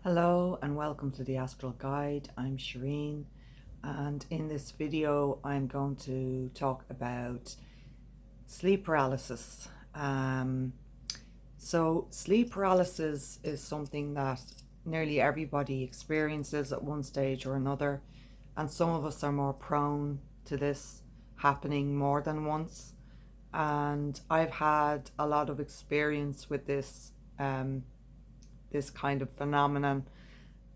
Hello and welcome to the Astral Guide. I'm Shireen, and in this video I'm going to talk about sleep paralysis. So sleep paralysis is something that nearly everybody experiences at one stage or another, and some of us are more prone to this happening more than once. And I've had a lot of experience with this kind of phenomenon.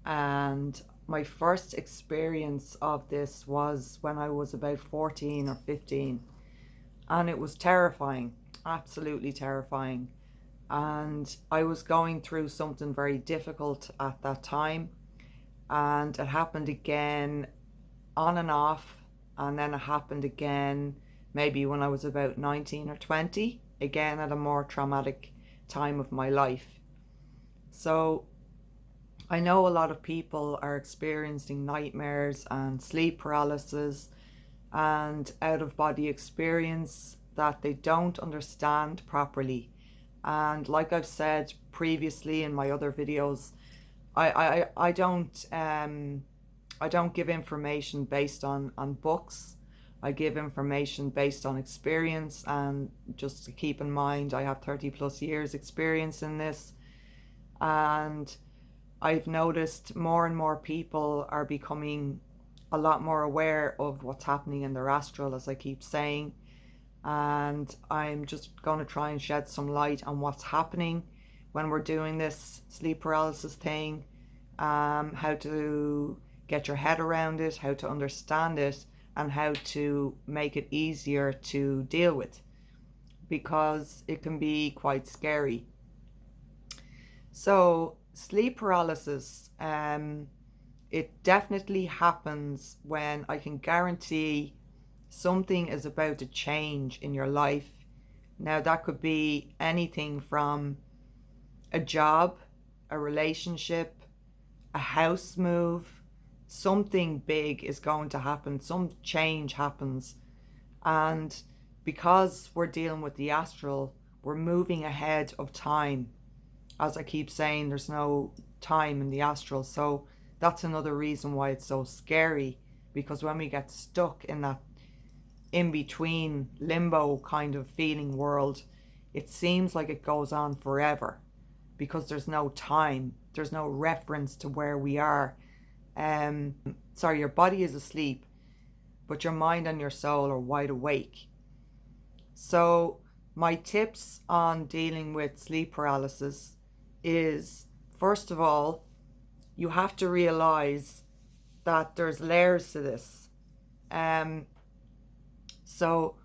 And my first experience of this was when I was about 14 or 15. And it was terrifying, absolutely terrifying. And I was going through something very difficult at that time. And it happened again on and off. And then it happened again maybe when I was about 19 or 20, again at a more traumatic time of my life. So I know a lot of people are experiencing nightmares and sleep paralysis and out of body experience that they don't understand properly. And like I've said previously in my other videos, I don't give information based on books. I give information based on experience, and just to keep in mind, I have 30 plus years experience in this. And I've noticed more and more people are becoming a lot more aware of what's happening in their astral, as I keep saying. And I'm just going to try and shed some light on what's happening when we're doing this sleep paralysis thing, how to get your head around it, how to understand it, and how to make it easier to deal with, because it can be quite scary. So sleep paralysis, it definitely happens when I can guarantee something is about to change in your life. Now that could be anything from a job, a relationship, a house move. Something big is going to happen, some change happens. And because we're dealing with the astral, we're moving ahead of time. As I keep saying, there's no time in the astral. So that's another reason why it's so scary, because when we get stuck in that in-between limbo kind of feeling world, it seems like it goes on forever because there's no time, there's no reference to where we are. Your body is asleep, but your mind and your soul are wide awake. So my tips on dealing with sleep paralysis is, first of all, you have to realize that there's layers to this. So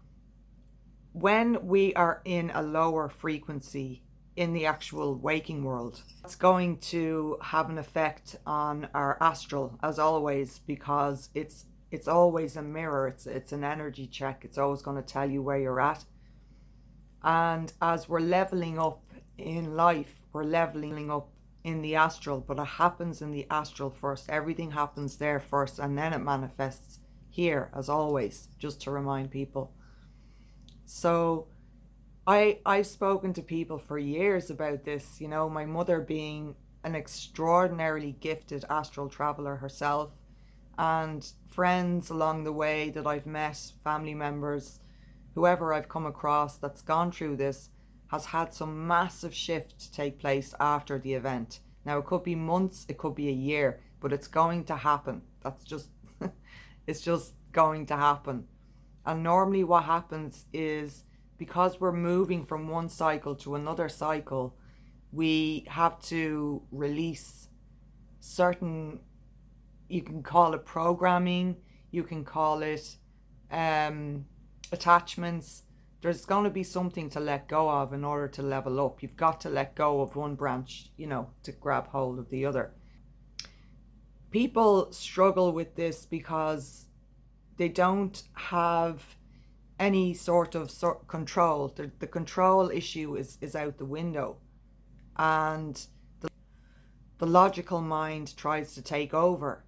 when we are in a lower frequency in the actual waking world, it's going to have an effect on our astral, as always, because it's always a mirror. It's an energy check. It's always going to tell you where you're at. And as we're leveling up in life, we're leveling up in the astral, but it happens in the astral first. Everything happens there first, and then it manifests here, as always, just to remind people. So I've spoken to people for years about this, you know, my mother being an extraordinarily gifted astral traveler herself, and friends along the way that I've met, family members, whoever I've come across that's gone through this, has had some massive shift take place after the event. Now it could be months, it could be a year, but it's going to happen. That's just it's just going to happen. And normally what happens is, because we're moving from one cycle to another cycle, we have to release certain, you can call it programming, you can call it attachments. There's going to be something to let go of in order to level up. You've got to let go of one branch, you know, to grab hold of the other. People struggle with this because they don't have any sort of control. The control issue is out the window, and the logical mind tries to take over.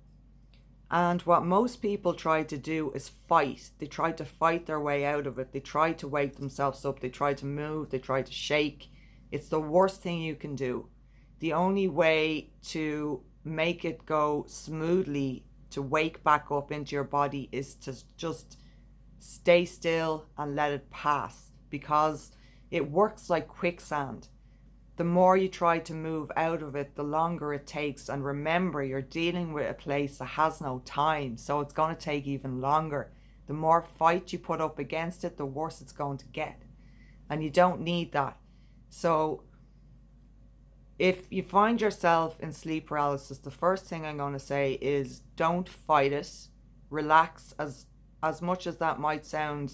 And what most people try to do is fight. They try to fight their way out of it. They try to wake themselves up. They try to move. They try to shake. It's the worst thing you can do. The only way to make it go smoothly to wake back up into your body is to just stay still and let it pass, because it works like quicksand. The more you try to move out of it, the longer it takes. And remember, you're dealing with a place that has no time, so it's going to take even longer. The more fight you put up against it, the worse it's going to get. And you don't need that. So if you find yourself in sleep paralysis, the first thing I'm going to say is don't fight it. Relax. As much as that might sound,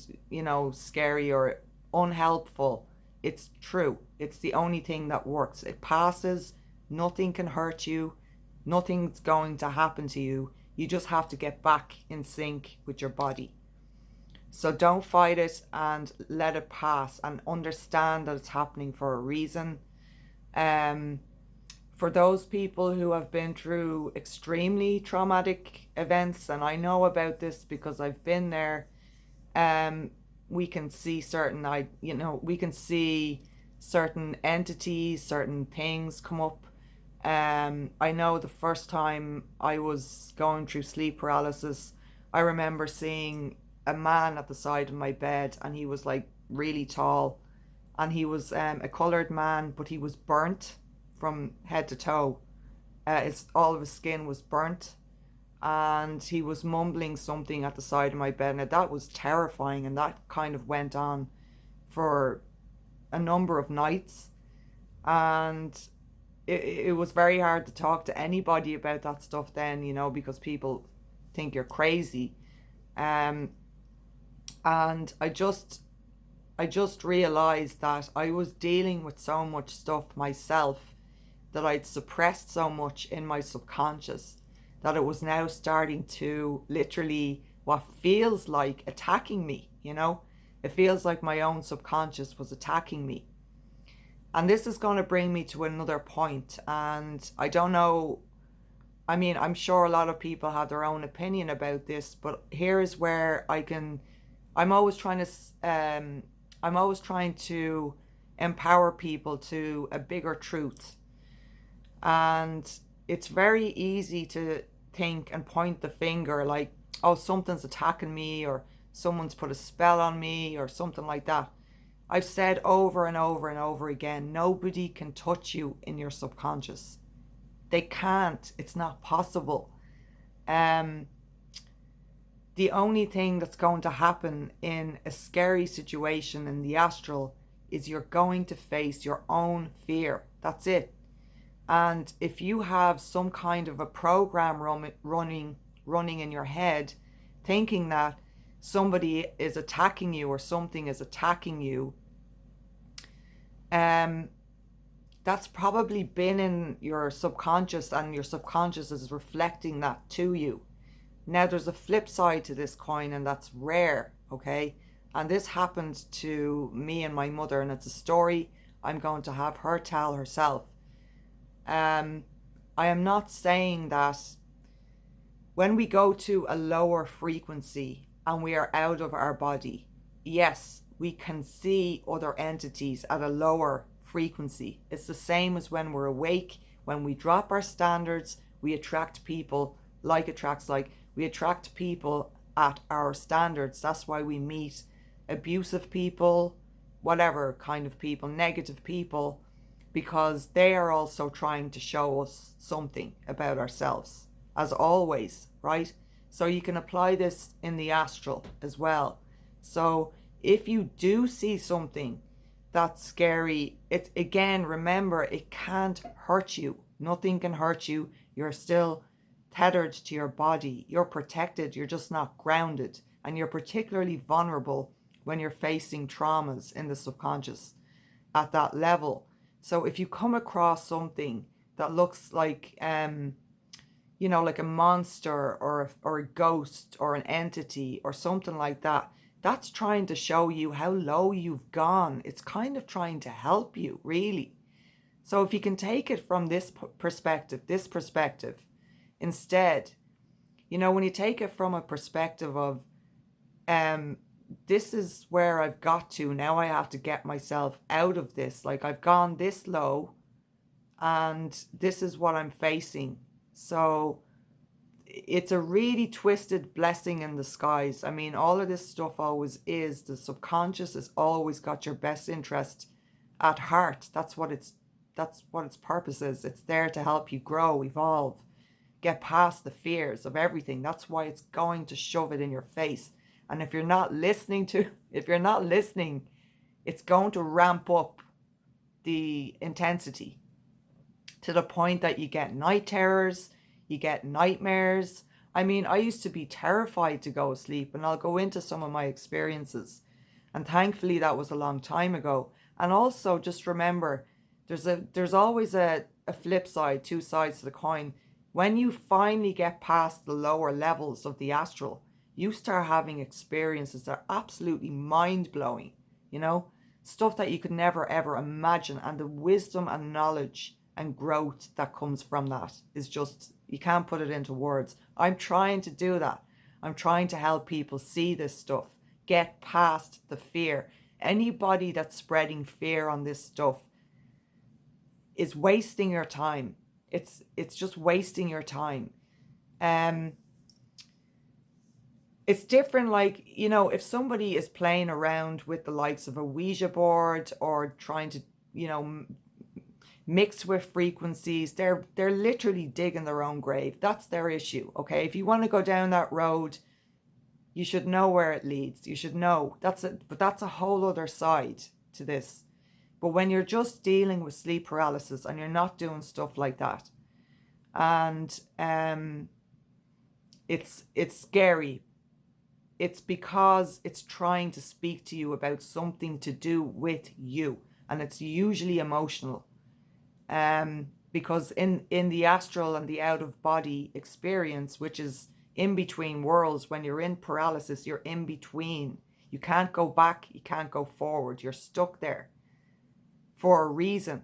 scary or unhelpful, it's true. It's the only thing that works. It passes. Nothing can hurt you. Nothing's going to happen to you. You just have to get back in sync with your body. So don't fight it and let it pass, and understand that it's happening for a reason. For those people who have been through extremely traumatic events, and I know about this because I've been there, we can see certain entities, certain things come up. I know the first time I was going through sleep paralysis, I remember seeing a man at the side of my bed, and he was like really tall, and he was a coloured man, but he was burnt from head to toe. All of his skin was burnt, and he was mumbling something at the side of my bed. Now that was terrifying, and that kind of went on for a number of nights, and it was very hard to talk to anybody about that stuff then, because people think you're crazy. And I just realized that I was dealing with so much stuff myself that I'd suppressed so much in my subconscious that it was now starting to literally what feels like attacking me, It feels like my own subconscious was attacking me. And this is going to bring me to another point, and I don't know, I'm sure a lot of people have their own opinion about this, but here is where I'm always trying to empower people to a bigger truth. And it's very easy to think and point the finger like, oh, something's attacking me, or someone's put a spell on me, or something like that. I've said over and over and over again, nobody can touch you in your subconscious. They can't. It's not possible. The only thing that's going to happen in a scary situation in the astral is you're going to face your own fear. That's it. And if you have some kind of a program running in your head, thinking that somebody is attacking you or something is attacking you, that's probably been in your subconscious, and your subconscious is reflecting that to you. Now, there's a flip side to this coin, and that's rare, okay? And this happened to me and my mother, and it's a story I'm going to have her tell herself. I am not saying that when we go to a lower frequency and we are out of our body, yes, we can see other entities at a lower frequency. It's the same as when we're awake. When we drop our standards, we attract people. Like attracts like. We attract people at our standards. That's why we meet abusive people, whatever kind of people, negative people, because they are also trying to show us something about ourselves, as always, right? So you can apply this in the astral as well. So if you do see something that's scary, it's, again, remember, it can't hurt you. Nothing can hurt you. You're still tethered to your body. You're protected. You're just not grounded. And you're particularly vulnerable when you're facing traumas in the subconscious at that level. So if you come across something that looks like, like a monster or a ghost or an entity or something like that, that's trying to show you how low you've gone. It's kind of trying to help you, really. So if you can take it from this perspective, instead, when you take it from a perspective of, this is where I've got to, now I have to get myself out of this. Like, I've gone this low and this is what I'm facing. So it's a really twisted blessing in disguise. I mean, all of this stuff always is. The subconscious has always got your best interest at heart. That's what its purpose is. It's there to help you grow, evolve, get past the fears of everything. That's why it's going to shove it in your face. And if you're not listening, it's going to ramp up the intensity to the point that you get night terrors, you get nightmares. I mean, I used to be terrified to go to sleep, and I'll go into some of my experiences. And thankfully that was a long time ago. And also just remember, there's always a flip side, two sides to the coin. When you finally get past the lower levels of the astral, you start having experiences that are absolutely mind-blowing, stuff that you could never ever imagine. And the wisdom and knowledge and growth that comes from that is just, you can't put it into words. I'm trying to do that. I'm trying to help people see this stuff, get past the fear. Anybody that's spreading fear on this stuff is wasting your time. It's just wasting your time. It's different, like, if somebody is playing around with the likes of a Ouija board or trying to, mix with frequencies, they're literally digging their own grave. That's their issue, okay? If you want to go down that road, you should know where it leads. You should know. But that's a whole other side to this. But when you're just dealing with sleep paralysis and you're not doing stuff like that, and it's scary. It's because it's trying to speak to you about something to do with you, and it's usually emotional. Because in the astral and the out of body experience, which is in between worlds, when you're in paralysis, you're in between. You can't go back, you can't go forward. You're stuck there for a reason.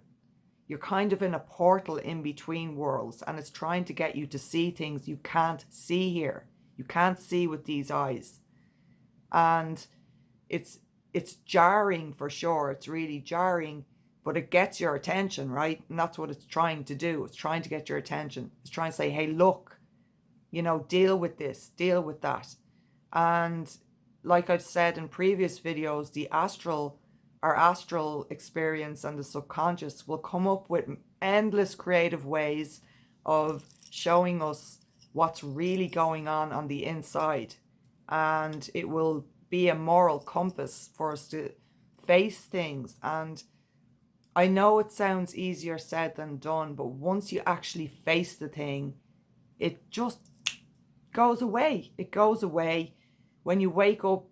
You're kind of in a portal in between worlds, and it's trying to get you to see things you can't see here. You can't see with these eyes. And it's jarring for sure. It's really jarring, but it gets your attention, right? And that's what it's trying to do. It's trying to get your attention. It's trying to say, hey, look, deal with this, deal with that. And like I've said in previous videos, our astral experience and the subconscious will come up with endless creative ways of showing us what's really going on the inside. And it will be a moral compass for us to face things. And I know it sounds easier said than done, but once you actually face the thing, it just goes away. It goes away. When you wake up,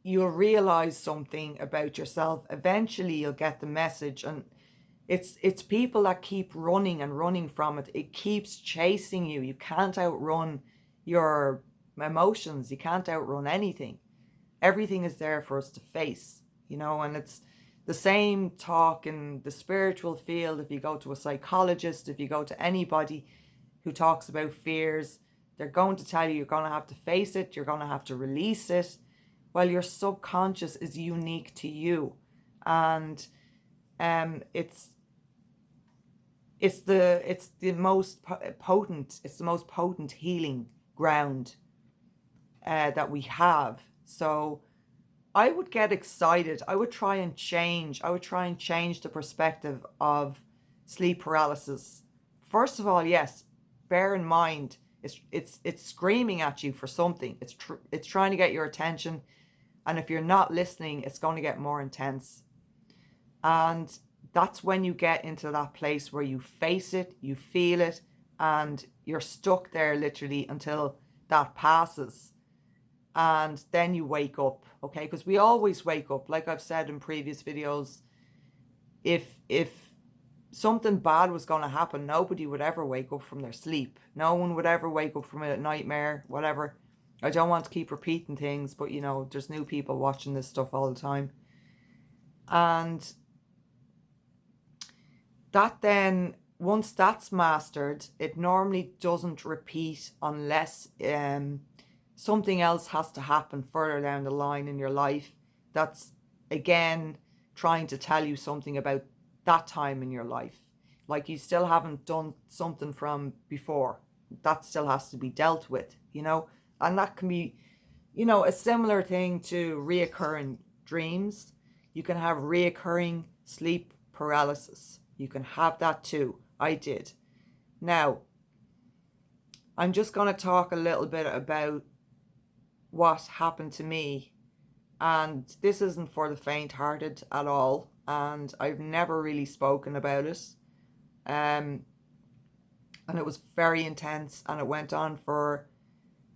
you'll realize something about yourself. Eventually you'll get the message, and it's people that keep running and running from it. It keeps chasing you. You can't outrun your emotions. You can't outrun anything. Everything is there for us to face, and it's the same talk in the spiritual field. If you go to a psychologist, if you go to anybody who talks about fears, they're going to tell you you're going to have to face it, you're going to have to release it. Well, your subconscious is unique to you, and it's the most potent healing ground that we have. So I would get excited. I would try and change the perspective of sleep paralysis. First of all, yes, bear in mind it's screaming at you for something. It's trying to get your attention, and if you're not listening, it's going to get more intense. And that's when you get into that place where you face it, you feel it, and you're stuck there literally until that passes. And then you wake up, okay? Because we always wake up. Like I've said in previous videos, if something bad was going to happen, nobody would ever wake up from their sleep. No one would ever wake up from a nightmare, whatever. I don't want to keep repeating things, but there's new people watching this stuff all the time. And that then, once that's mastered, it normally doesn't repeat unless something else has to happen further down the line in your life that's, again, trying to tell you something about that time in your life. Like you still haven't done something from before. That still has to be dealt with, And that can be, a similar thing to reoccurring dreams. You can have reoccurring sleep paralysis. You can have that too. I did. Now, I'm just going to talk a little bit about what happened to me. And this isn't for the faint-hearted at all. And I've never really spoken about it. And it was very intense. And it went on for,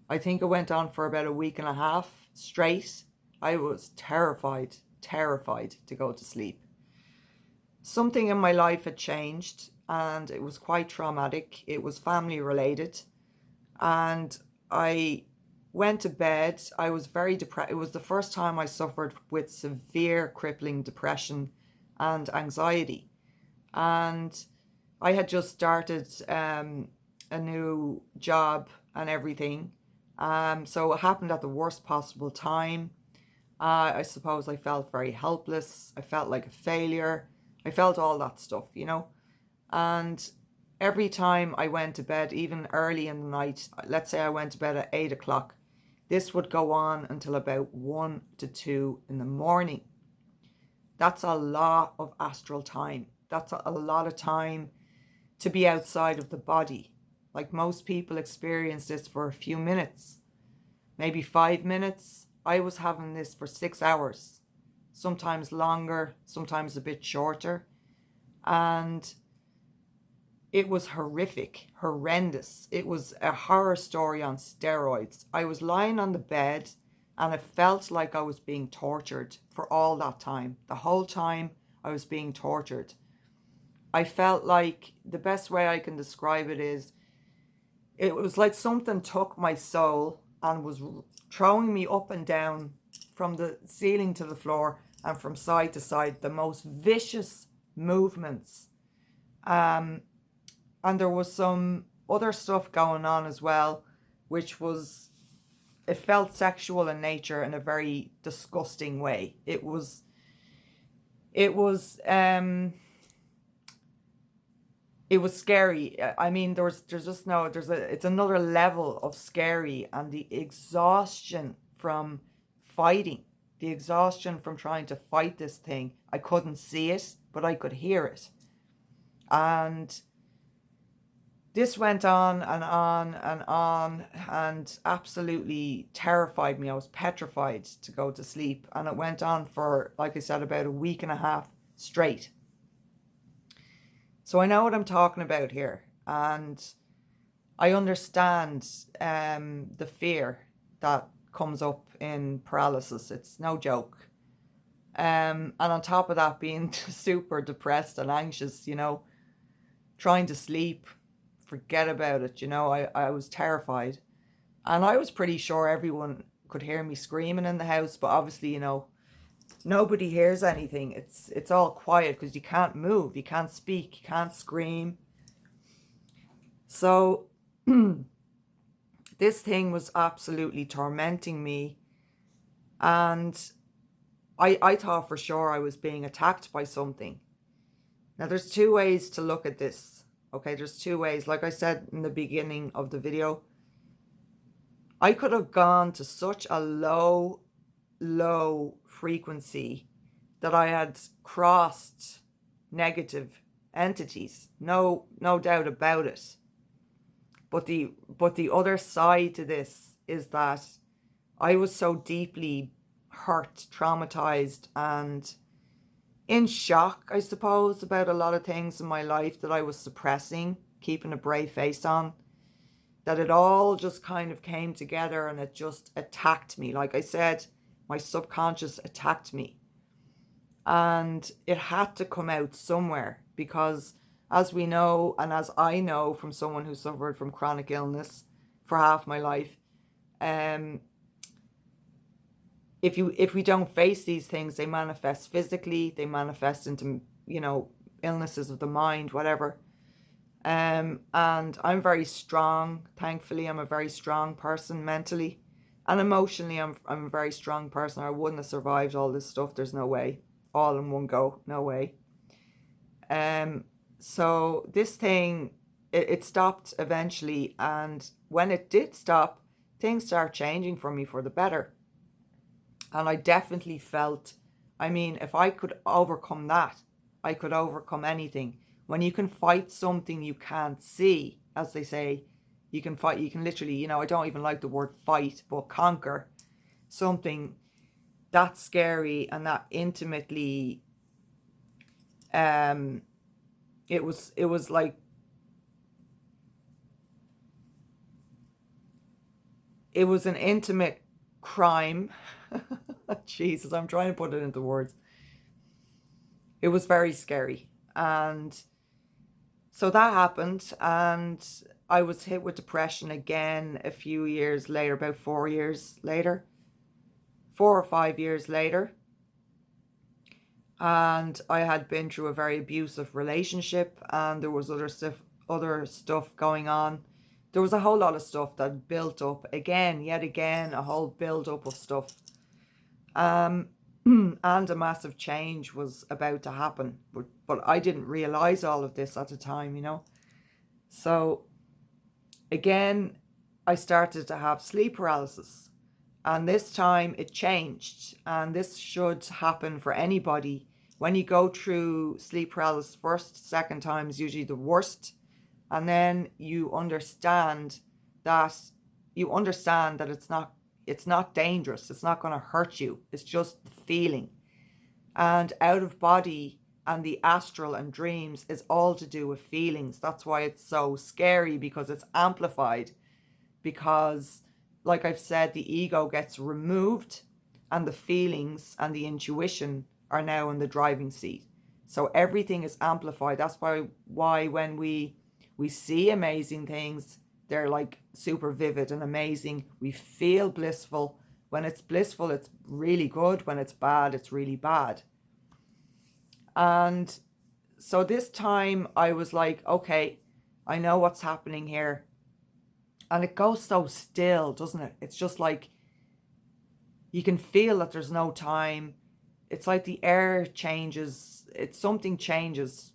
I think it went on for about a week and a half straight. I was terrified to go to sleep. Something in my life had changed and it was quite traumatic. It was family related. And I went to bed. I was very depressed. It was the first time I suffered with severe crippling depression and anxiety. And I had just started a new job and everything. So it happened at the worst possible time. I suppose I felt very helpless. I felt like a failure. I felt all that stuff, And every time I went to bed, even early in the night, let's say I went to bed at 8 o'clock, this would go on until about 1 to 2 in the morning. That's a lot of astral time. That's a lot of time to be outside of the body. Like most people experience this for a few minutes, maybe 5 minutes. I was having this for 6 hours, sometimes longer, sometimes a bit shorter. And it was horrific, horrendous. It was a horror story on steroids. I was lying on the bed and it felt like I was being tortured for all that time. The whole time I was being tortured. I felt like, the best way I can describe it is, it was like something took my soul and was throwing me up and down from the ceiling to the floor and from side to side, the most vicious movements. And there was some other stuff going on as well, which was, it felt sexual in nature in a very disgusting way. It was scary. I mean, there's just no, it's another level of scary, and the exhaustion from fighting, the exhaustion from trying to fight this thing. I couldn't see it, but I could hear it. And this went on and on and on and absolutely terrified me. I was petrified to go to sleep. And it went on for, like I said, about a week and a half straight. So I know what I'm talking about here. And I understand the fear that comes up in paralysis. It's no joke. And on top of that, being super depressed and anxious, trying to sleep, forget about it, I was terrified. And I was pretty sure everyone could hear me screaming in the house, but obviously, nobody hears anything. It's all quiet because you can't move, you can't speak, you can't scream. So this thing was absolutely tormenting me, and I thought for sure I was being attacked by something. Now there's two ways to look at this. Okay, there's two ways. Like I said in the beginning of the video, I could have gone to such a low frequency that I had crossed negative entities. No doubt about it. But the other side to this is that I was so deeply hurt, traumatized, and in shock, I suppose, about a lot of things in my life that I was suppressing, keeping a brave face on, that it all just kind of came together and it just attacked me. Like I said, my subconscious attacked me. And it had to come out somewhere because, as we know, and as I know from someone who suffered from chronic illness for half my life, if we don't face these things, they manifest physically, they manifest into, illnesses of the mind, whatever. And I'm very strong. Thankfully, I'm a very strong person mentally and emotionally. I'm a very strong person. I wouldn't have survived all this stuff. There's no way. All in one go. No way. Um, so this thing, it stopped eventually, and when it did stop, things started changing for me for the better. And I definitely felt, I mean, if I could overcome that, I could overcome anything. When you can fight something you can't see, as they say, you can fight, you can literally, I don't even like the word fight, but conquer something that scary and that intimately, um it was like, it was an intimate crime. Jesus, I'm trying to put it into words. It was very scary. And so that happened, and I was hit with depression again a few years later, about 4 years later, 4 or 5 years later. And I had been through a very abusive relationship, and there was other stuff going on. There was a whole lot of stuff that built up again, yet again, a whole build up of stuff. Um, and a massive change was about to happen, but I didn't realize all of this at the time. So again, I started to have sleep paralysis, and this time it changed. And this should happen for anybody. When you go through sleep paralysis, first, second time is usually the worst. And then that you understand that it's not dangerous. It's not going to hurt you. It's just the feeling. And out of body and the astral and dreams is all to do with feelings. That's why it's so scary, because it's amplified. Because, like I've said, the ego gets removed, and the feelings and the intuition are now in the driving seat. So everything is amplified. That's why when we see amazing things, they're like super vivid and amazing. We feel blissful. When it's blissful, it's really good. When it's bad, it's really bad. And so this time I was like, okay, I know what's happening here. And it goes so still, doesn't it? It's just like you can feel that there's no time. It's like the air changes. Something changes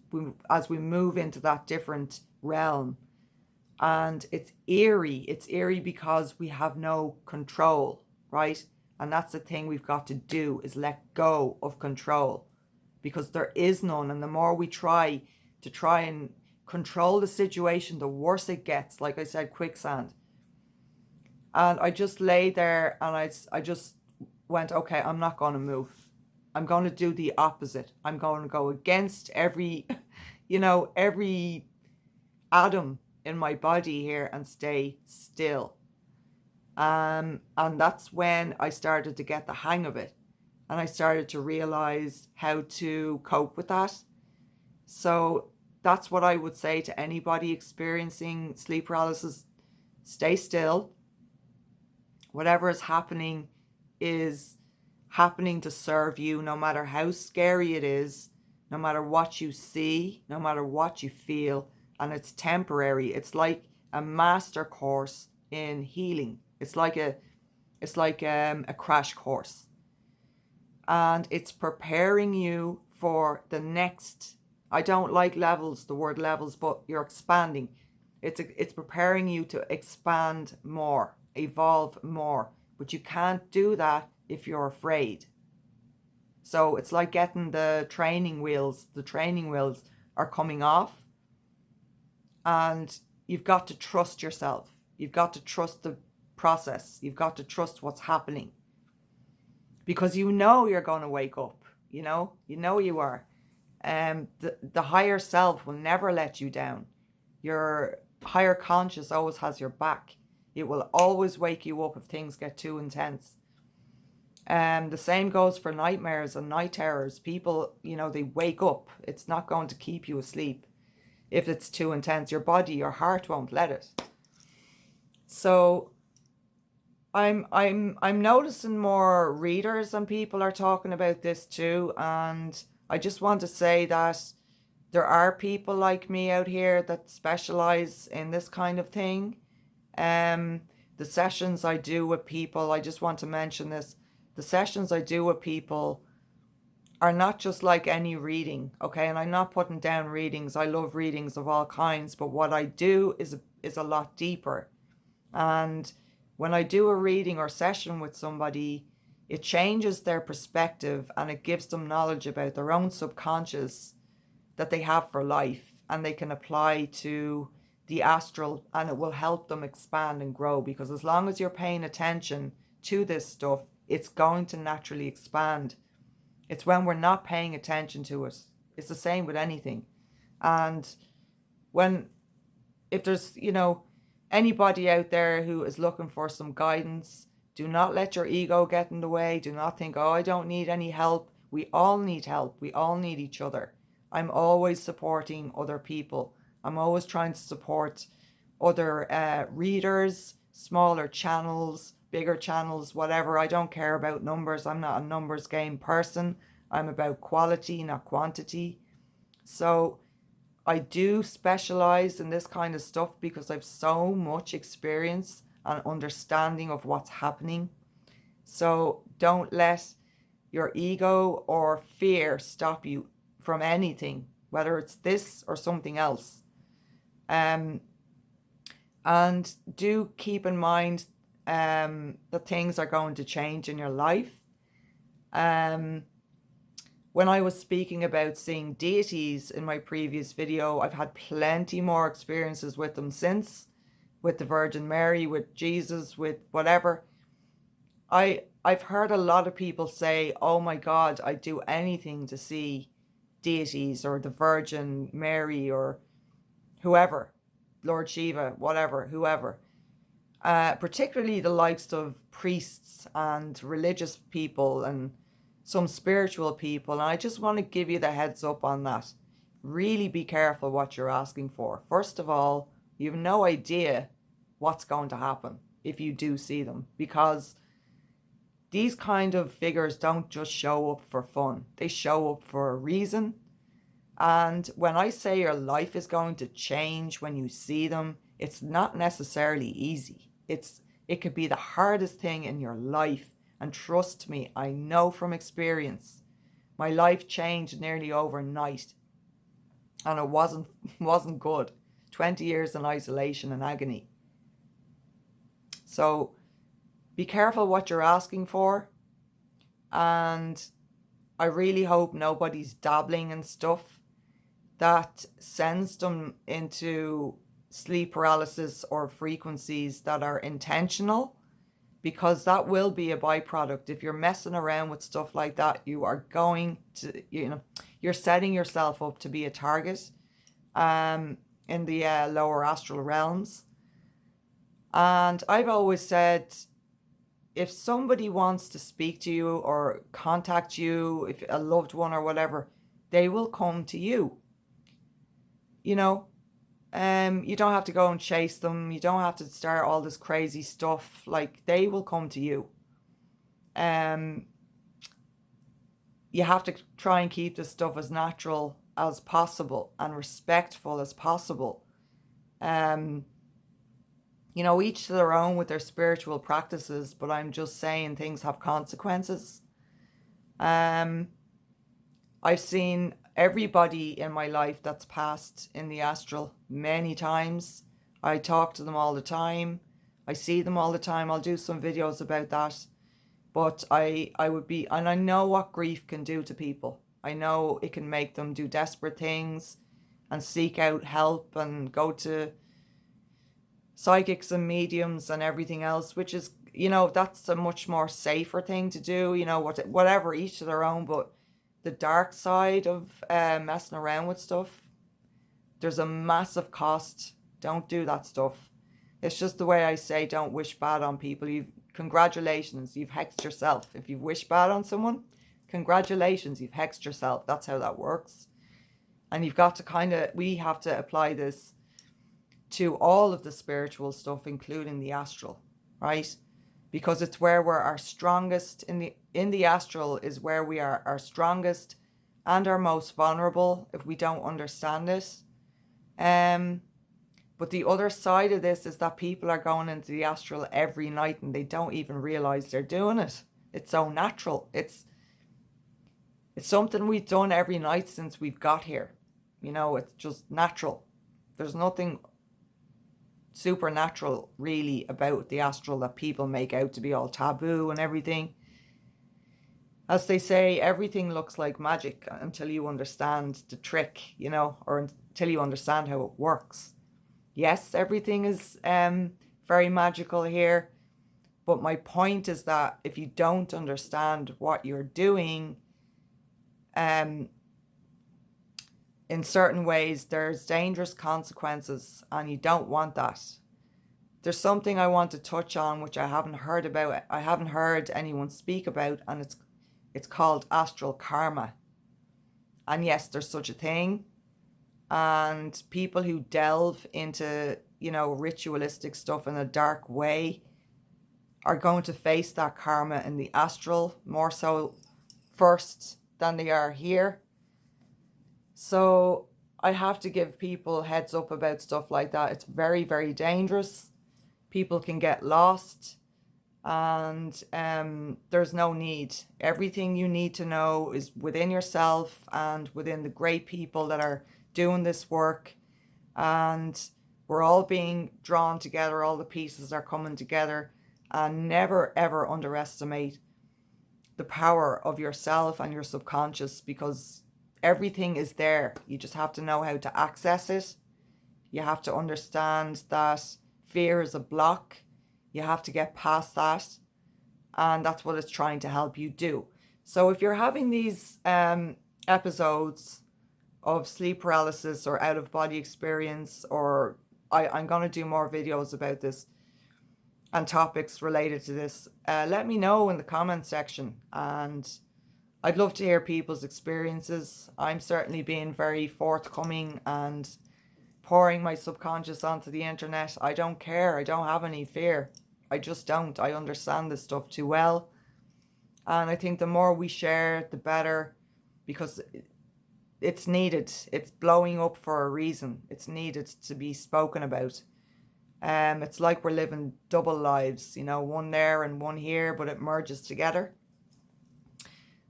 as we move into that different realm. And it's eerie. It's eerie because we have no control, right? And that's the thing we've got to do, is let go of control, because there is none. And the more we try and control the situation, the worse it gets. Like I said, quicksand. And I just lay there, and I just went, okay, I'm not going to move. I'm going to do the opposite. I'm going to go against every, every atom in my body here, and stay still. And that's when I started to get the hang of it. And I started to realize how to cope with that. So that's what I would say to anybody experiencing sleep paralysis. Stay still. Whatever is happening to serve you, no matter how scary it is, no matter what you see, no matter what you feel, and it's temporary. It's like a master course in healing. It's like a crash course, and it's preparing you for the next. I don't like levels, the word levels, but you're expanding. It's preparing you to expand more, evolve more, but you can't do that if you're afraid. So it's like getting the training wheels. The training wheels are coming off, and you've got to trust yourself. You've got to trust the process. You've got to trust what's happening, because you're going to wake up. You are. The higher self will never let you down. Your higher conscious always has your back. It will always wake you up if things get too intense. The same goes for nightmares and night terrors. People, they wake up. It's not going to keep you asleep if it's too intense. Your body, your heart won't let it. So I'm noticing more readers and people are talking about this too, and I just want to say that there are people like me out here that specialize in this kind of thing. The sessions I do with people, I just want to mention this. The sessions I do with people are not just like any reading, okay? And I'm not putting down readings. I love readings of all kinds, but what I do is a lot deeper. And when I do a reading or session with somebody, it changes their perspective and it gives them knowledge about their own subconscious that they have for life, and they can apply to the astral, and it will help them expand and grow, because as long as you're paying attention to this stuff, it's going to naturally expand. It's when we're not paying attention to it. It's the same with anything. And when, if there's, anybody out there who is looking for some guidance, do not let your ego get in the way. Do not think, oh, I don't need any help. We all need help. We all need each other. I'm always supporting other people. I'm always trying to support other readers, smaller channels, bigger channels, whatever. I don't care about numbers. I'm not a numbers game person. I'm about quality, not quantity. So I do specialize in this kind of stuff because I've so much experience and understanding of what's happening. So don't let your ego or fear stop you from anything, whether it's this or something else. And do keep in mind that things are going to change in your life. When I was speaking about seeing deities in my previous video, I've had plenty more experiences with them since, with the Virgin Mary, with Jesus, with whatever. I've heard a lot of people say, oh my God, I'd do anything to see deities or the Virgin Mary or whoever, Lord Shiva, whatever, whoever. Particularly the likes of priests and religious people and some spiritual people. And I just want to give you the heads up on that. Really be careful what you're asking for. First of all, you have no idea what's going to happen if you do see them, because these kind of figures don't just show up for fun. They show up for a reason. And when I say your life is going to change when you see them, it's not necessarily easy. It could be the hardest thing in your life. And trust me, I know from experience. My life changed nearly overnight. And it wasn't good. 20 years in isolation and agony. So be careful what you're asking for. And I really hope nobody's dabbling in stuff that sends them into sleep paralysis or frequencies that are intentional, because that will be a byproduct. If you're messing around with stuff like that, you are going to, you're setting yourself up to be a target in the lower astral realms. And I've always said, if somebody wants to speak to you or contact you, if a loved one or whatever, they will come to you. You don't have to go and chase them. You don't have to start all this crazy stuff. Like, they will come to you. You have to try and keep this stuff as natural as possible and respectful as possible. Each to their own with their spiritual practices, but I'm just saying things have consequences. I've seen everybody in my life that's passed in the astral many times. I talk to them all the time. I see them all the time. I'll do some videos about that. But I would be, and I know what grief can do to people. I know it can make them do desperate things and seek out help and go to psychics and mediums and everything else, which is, that's a much more safer thing to do, whatever, each to their own. But the dark side of messing around with stuff, there's a massive cost. Don't do that stuff. It's just the way I say, don't wish bad on people. Congratulations, you've hexed yourself. If you've wished bad on someone, congratulations, you've hexed yourself. That's how that works. And you've got to we have to apply this to all of the spiritual stuff, including the astral, right? Because it's where we're our strongest. In the astral is where we are our strongest and our most vulnerable if we don't understand it. But the other side of this is that people are going into the astral every night and they don't even realize they're doing it. It's so natural. It's something we've done every night since we've got here. You know, it's just natural. There's nothing supernatural really about the astral that people make out to be all taboo and everything. As they say, everything looks like magic until you understand the trick, you know, or until you understand how it works. Yes, everything is very magical here, but my point is that if you don't understand what you're doing, in certain ways, there's dangerous consequences, and you don't want that. There's something I want to touch on which I haven't heard about. I haven't heard anyone speak about, and it's called astral karma. And yes, there's such a thing. And people who delve into, you know, ritualistic stuff in a dark way are going to face that karma in the astral more so first than they are here. So I have to give people heads up about stuff like that. It's very, very dangerous. People can get lost, and there's no need. Everything you need to know is within yourself and within the great people that are doing this work. And we're all being drawn together. All the pieces are coming together. And never, ever underestimate the power of yourself and your subconscious, because everything is there. You just have to know how to access it. You have to understand that fear is a block. You have to get past that. And that's what it's trying to help you do. So if you're having these episodes of sleep paralysis or out of body experience, or I'm going to do more videos about this and topics related to this, let me know in the comment section. And I'd love to hear people's experiences. I'm certainly being very forthcoming and pouring my subconscious onto the internet. I don't care. I don't have any fear. I just don't. I understand this stuff too well. And I think the more we share, the better, because it's needed. It's blowing up for a reason. It's needed to be spoken about. It's like we're living double lives, you know, one there and one here, but it merges together.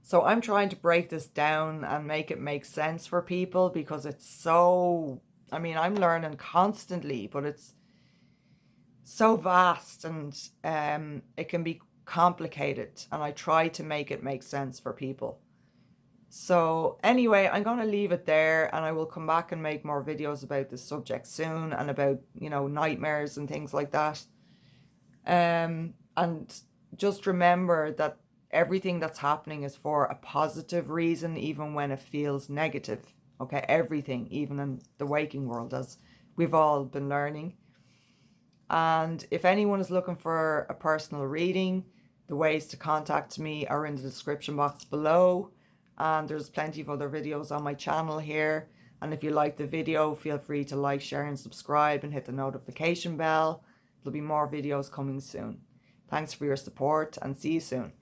So I'm trying to break this down and make it make sense for people, because it's so, I mean, I'm learning constantly, but it's so vast, and it can be complicated, and I try to make it make sense for people. So anyway, I'm going to leave it there, and I will come back and make more videos about this subject soon, and about, you know, nightmares and things like that. And just remember that everything that's happening is for a positive reason, even when it feels negative. Okay, everything, even in the waking world, as we've all been learning. And if anyone is looking for a personal reading, the ways to contact me are in the description box below. And there's plenty of other videos on my channel here. And if you like the video, feel free to like, share, and subscribe, and hit the notification bell. There'll be more videos coming soon. Thanks for your support, and see you soon.